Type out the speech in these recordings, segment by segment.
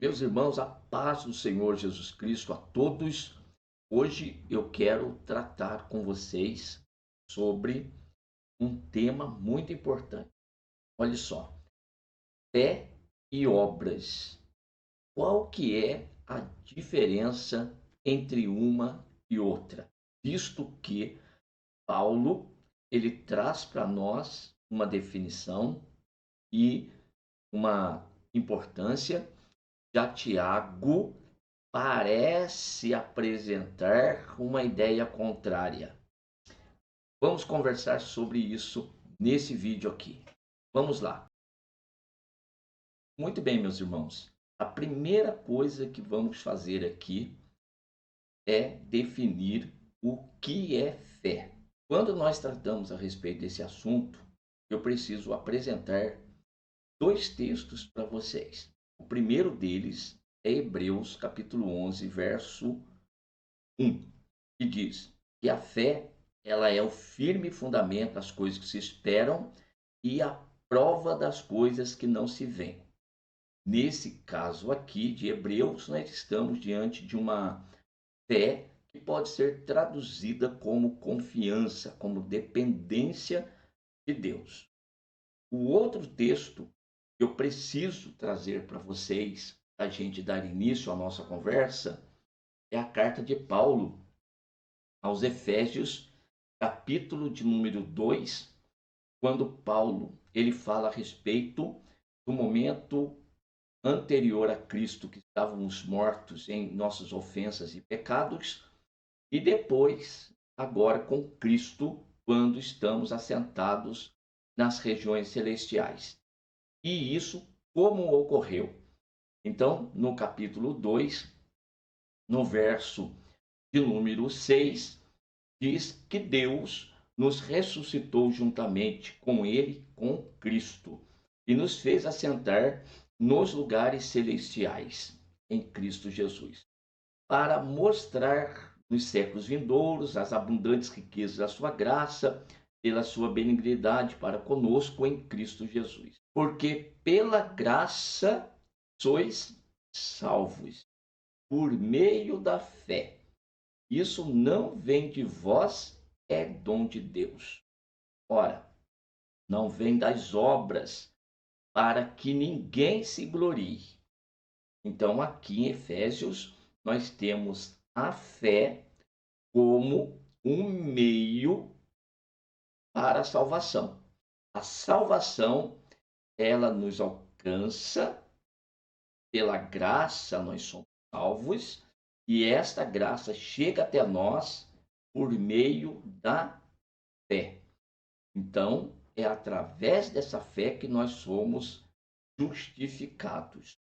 Meus irmãos, a paz do Senhor Jesus Cristo a todos. Hoje eu quero tratar com vocês sobre um tema muito importante. Olha só, fé e obras. Qual que é a diferença entre uma e outra? Visto que Paulo, ele traz para nós uma definição e uma importância. Já Tiago parece apresentar uma ideia contrária. Vamos conversar sobre isso nesse vídeo aqui. Vamos lá. Muito bem, meus irmãos. A primeira coisa que vamos fazer aqui é definir o que é fé. Quando nós tratamos a respeito desse assunto, eu preciso apresentar dois textos para vocês. O primeiro deles é Hebreus capítulo 11, verso 1, que diz que a fé ela é o firme fundamento das coisas que se esperam e a prova das coisas que não se veem. Nesse caso aqui de Hebreus, nós estamos diante de uma fé que pode ser traduzida como confiança, como dependência de Deus. O outro texto que eu preciso trazer para vocês, a gente dar início à nossa conversa, é a carta de Paulo aos Efésios, capítulo de número 2, quando Paulo ele fala a respeito do momento anterior a Cristo, que estávamos mortos em nossas ofensas e pecados, e depois, agora com Cristo, quando estamos assentados nas regiões celestiais. E isso como ocorreu? Então, no capítulo 2, no verso de número 6, diz que Deus nos ressuscitou juntamente com Ele, com Cristo, e nos fez assentar nos lugares celestiais em Cristo Jesus, para mostrar nos séculos vindouros as abundantes riquezas da sua graça, pela sua benignidade para conosco em Cristo Jesus. Porque pela graça sois salvos, por meio da fé. Isso não vem de vós, é dom de Deus. Ora, não vem das obras, para que ninguém se glorie. Então, aqui em Efésios, nós temos a fé como um meio para a salvação. A salvação, ela nos alcança pela graça, nós somos salvos, e esta graça chega até nós por meio da fé. Então, é através dessa fé que nós somos justificados.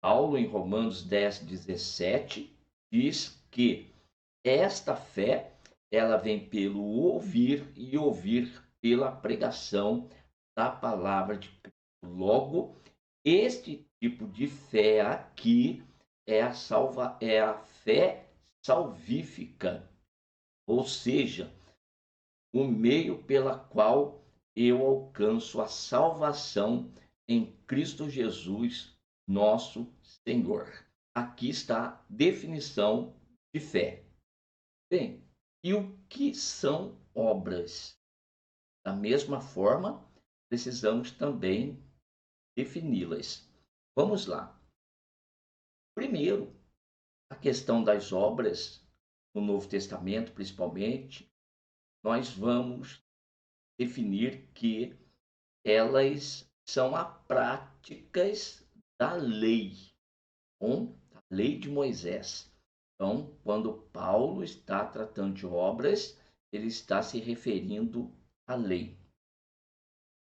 Paulo, em Romanos 10, 17, diz que esta fé, ela vem pelo ouvir e ouvir pela pregação da palavra de Cristo. Logo, este tipo de fé aqui é a fé salvífica, ou seja, o meio pela qual eu alcanço a salvação em Cristo Jesus, nosso Senhor. Aqui está a definição de fé. Bem, e o que são obras? Da mesma forma, precisamos também defini-las. Vamos lá. Primeiro, a questão das obras, no Novo Testamento principalmente, nós vamos definir que elas são as práticas da lei, a lei de Moisés. Então, quando Paulo está tratando de obras, ele está se referindo à lei.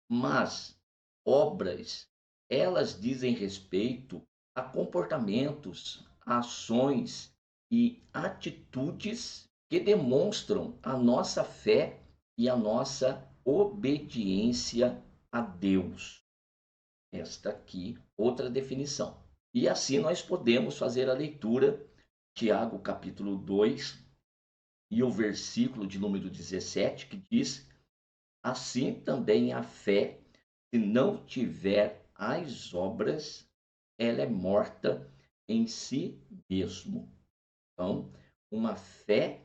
Mas obras, elas dizem respeito a comportamentos, a ações e atitudes que demonstram a nossa fé e a nossa obediência a Deus. Esta aqui, outra definição. E assim nós podemos fazer a leitura, Tiago capítulo 2 e o versículo de número 17, que diz: assim também a fé, se não tiver as obras, ela é morta em si mesmo. Então, uma fé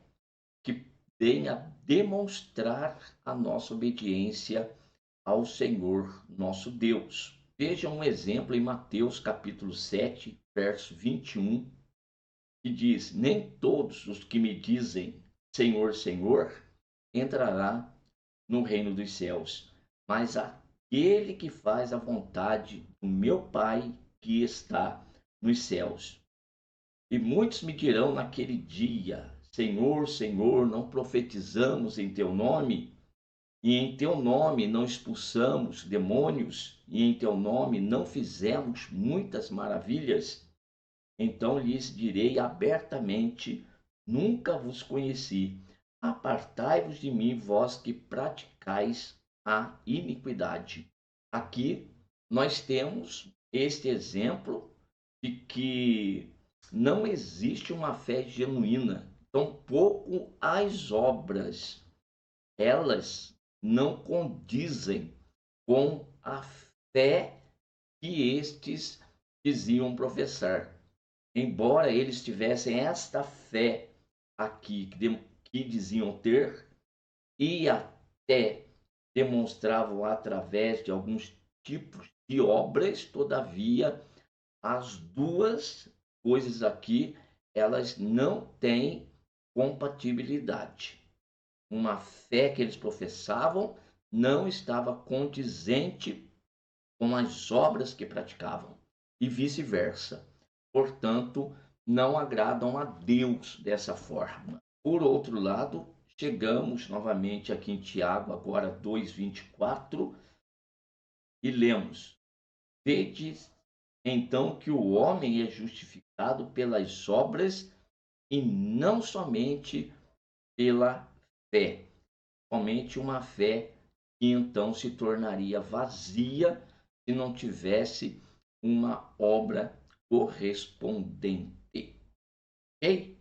que venha demonstrar a nossa obediência ao Senhor nosso Deus. Veja um exemplo em Mateus capítulo 7, verso 21, que diz: Nem todos os que me dizem Senhor, Senhor, entrará no reino dos céus, mas aquele que faz a vontade do meu Pai que está nos céus. E muitos me dirão naquele dia: Senhor, Senhor, não profetizamos em teu nome? E em teu nome não expulsamos demônios? E em teu nome não fizemos muitas maravilhas? Então lhes direi abertamente: Nunca vos conheci. Apartai-vos de mim, vós que praticais a iniquidade. Aqui nós temos este exemplo de que não existe uma fé genuína, tampouco as obras, elas não condizem com a fé que estes diziam professar. Embora eles tivessem esta fé aqui que diziam ter, e até demonstravam através de alguns tipos de obras, todavia as duas coisas aqui, elas não têm compatibilidade. Uma fé que eles professavam não estava condizente com as obras que praticavam, e vice-versa. Portanto, não agradam a Deus dessa forma. Por outro lado, chegamos novamente aqui em Tiago, agora 2:24, e lemos: Vedes então que o homem é justificado pelas obras e não somente pela fé. Somente uma fé que então se tornaria vazia se não tivesse uma obra correspondente. Ok?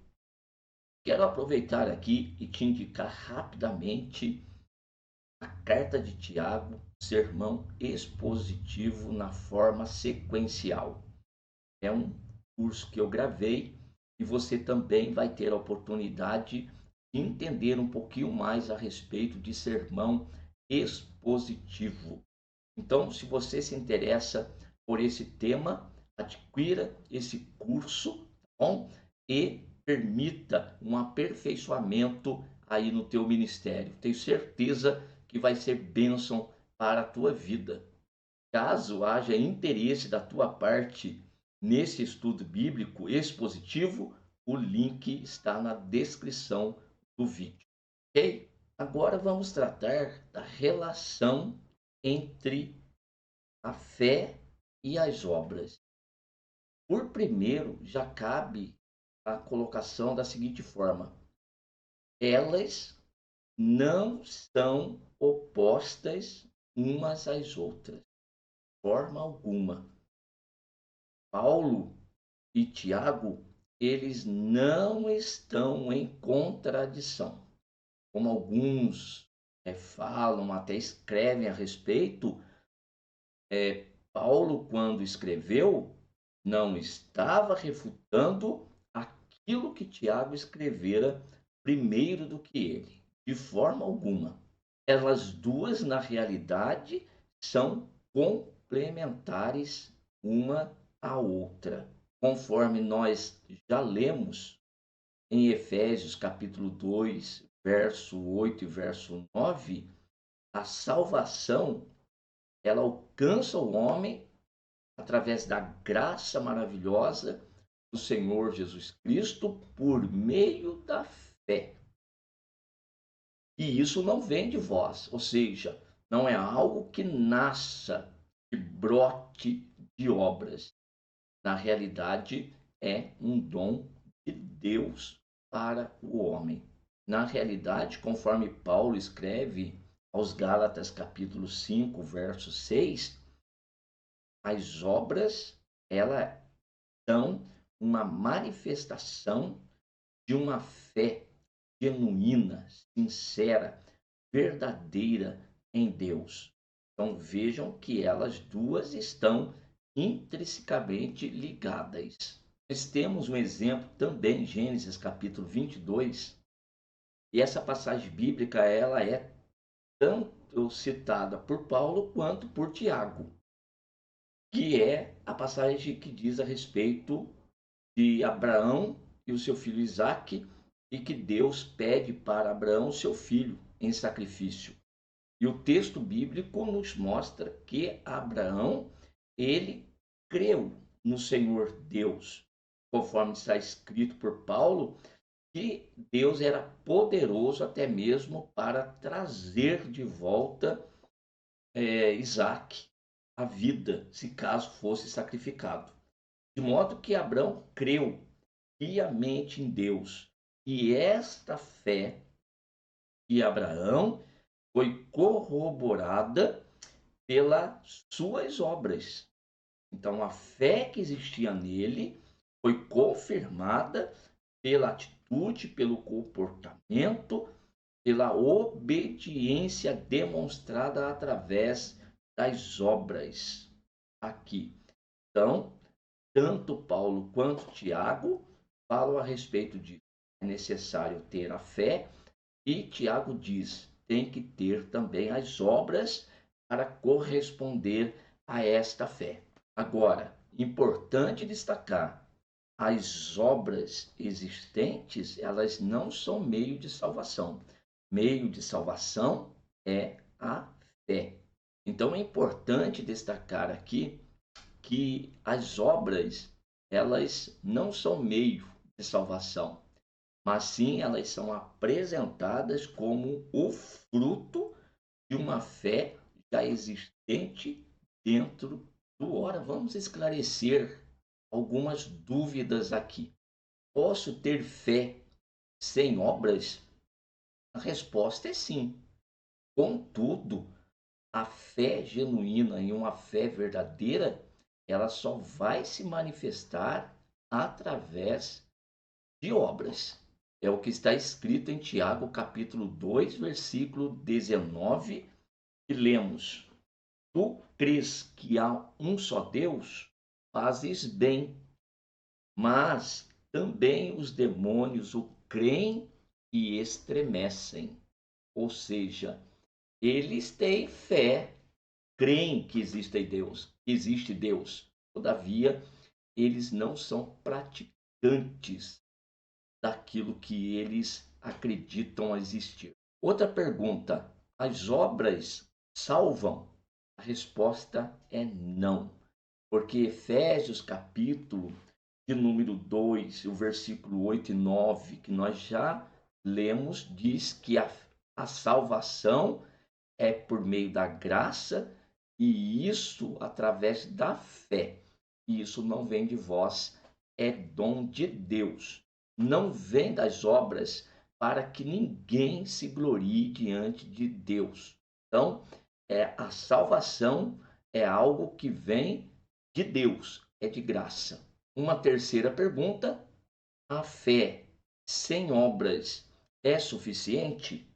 Quero aproveitar aqui e te indicar rapidamente a carta de Tiago, sermão expositivo na forma sequencial. É um curso que eu gravei e você também vai ter a oportunidade de entender um pouquinho mais a respeito de sermão expositivo. Então, se você se interessa por esse tema, adquira esse curso, tá bom? E permita um aperfeiçoamento aí no teu ministério. Tenho certeza que vai ser bênção para a tua vida. Caso haja interesse da tua parte nesse estudo bíblico expositivo, o link está na descrição do vídeo. Ok? Agora vamos tratar da relação entre a fé e as obras. Por primeiro, já cabe a colocação da seguinte forma: elas não são opostas umas às outras, de forma alguma. Paulo e Tiago, eles não estão em contradição. Como alguns falam, até escrevem a respeito, Paulo, quando escreveu, não estava refutando aquilo que Tiago escrevera primeiro do que ele, de forma alguma. Elas duas, na realidade, são complementares uma à outra. Conforme nós já lemos em Efésios capítulo 2, verso 8 e verso 9, a salvação ela alcança o homem através da graça maravilhosa do Senhor Jesus Cristo por meio da fé. E isso não vem de vós, ou seja, não é algo que nasça, que brote de obras. Na realidade, é um dom de Deus para o homem. Na realidade, conforme Paulo escreve aos Gálatas capítulo 5, verso 6, as obras, elas são uma manifestação de uma fé genuína, sincera, verdadeira em Deus. Então vejam que elas duas estão intrinsecamente ligadas. Nós temos um exemplo também em Gênesis capítulo 22, e essa passagem bíblica ela é tanto citada por Paulo quanto por Tiago, que é a passagem que diz a respeito de Abraão e o seu filho Isaque, e que Deus pede para Abraão seu filho em sacrifício. E o texto bíblico nos mostra que Abraão, ele creu no Senhor Deus, conforme está escrito por Paulo, que Deus era poderoso até mesmo para trazer de volta Isaac à vida, se caso fosse sacrificado. De modo que Abraão creu piamente em Deus. E esta fé de Abraão foi corroborada pelas suas obras. Então, a fé que existia nele foi confirmada pela atitude, pelo comportamento, pela obediência demonstrada através das obras aqui. Então, tanto Paulo quanto Tiago falam a respeito de é necessário ter a fé, e Tiago diz, tem que ter também as obras para corresponder a esta fé. Agora, importante destacar, as obras existentes, elas não são meio de salvação. Meio de salvação é a fé. Então é importante destacar aqui que as obras, elas não são meio de salvação, mas sim elas são apresentadas como o fruto de uma fé já existente dentro do. Ora, vamos esclarecer algumas dúvidas aqui. Posso ter fé sem obras? A resposta é sim. Contudo, a fé genuína e uma fé verdadeira, ela só vai se manifestar através de obras. É o que está escrito em Tiago, capítulo 2, versículo 19, que lemos: Tu crês que há um só Deus? Fazes bem, mas também os demônios o creem e estremecem. Ou seja, eles têm fé, creem que existe Deus. Todavia, eles não são praticantes daquilo que eles acreditam existir. Outra pergunta: as obras salvam? A resposta é não, porque Efésios capítulo de número 2, o versículo 8 e 9, que nós já lemos, diz que a salvação é por meio da graça, e isso através da fé. E isso não vem de vós, é dom de Deus. Não vem das obras, para que ninguém se glorie diante de Deus. Então, a salvação é algo que vem de Deus, é de graça. Uma terceira pergunta: a fé sem obras é suficiente?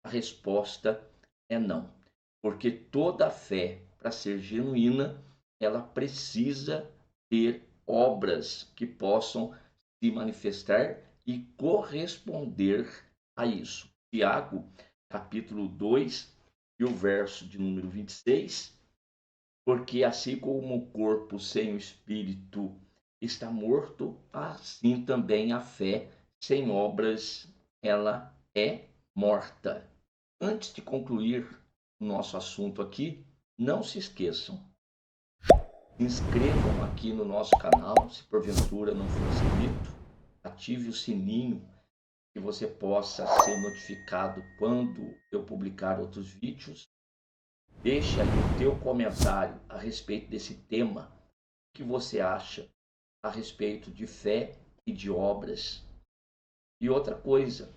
A resposta é não, porque toda fé, para ser genuína, ela precisa ter obras que possam se manifestar e corresponder a isso. Tiago, capítulo 2, e o verso de número 26, porque assim como o corpo sem o espírito está morto, assim também a fé sem obras, ela é morta. Antes de concluir o nosso assunto aqui, não se esqueçam, se inscrevam aqui no nosso canal, se porventura não for inscrito, ative o sininho que você possa ser notificado quando eu publicar outros vídeos. Deixe aí o teu comentário a respeito desse tema, o que você acha a respeito de fé e de obras. E outra coisa,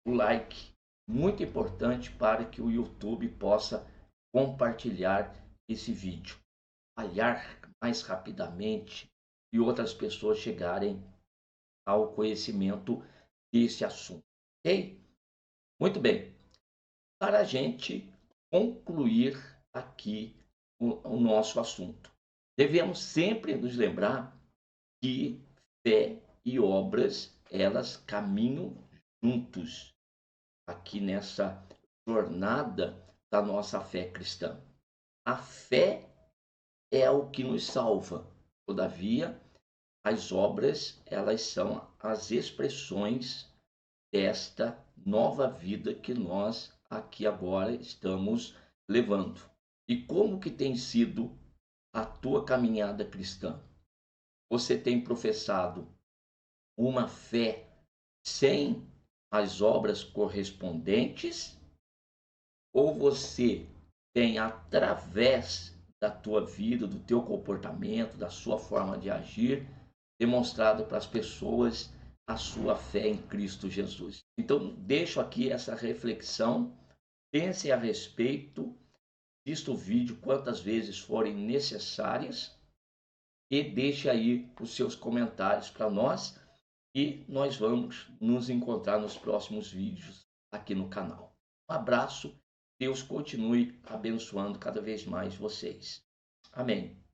o like, muito importante para que o YouTube possa compartilhar esse vídeo, espalhar mais rapidamente e outras pessoas chegarem ao conhecimento desse assunto. Ok? Muito bem. Para a gente concluir aqui o nosso assunto, Devemos sempre nos lembrar que fé e obras, elas caminham juntos aqui nessa jornada da nossa fé cristã. A fé é o que nos salva. Todavia, as obras, elas são as expressões desta nova vida que nós aqui agora estamos levando. E como que tem sido a tua caminhada cristã? Você tem professado uma fé sem as obras correspondentes? Ou você tem, através da tua vida, do teu comportamento, da sua forma de agir, demonstrado para as pessoas a sua fé em Cristo Jesus? Então, deixo aqui essa reflexão, pense a respeito, assista o vídeo quantas vezes forem necessárias e deixe aí os seus comentários para nós e nós vamos nos encontrar nos próximos vídeos aqui no canal. Um abraço, Deus continue abençoando cada vez mais vocês. Amém.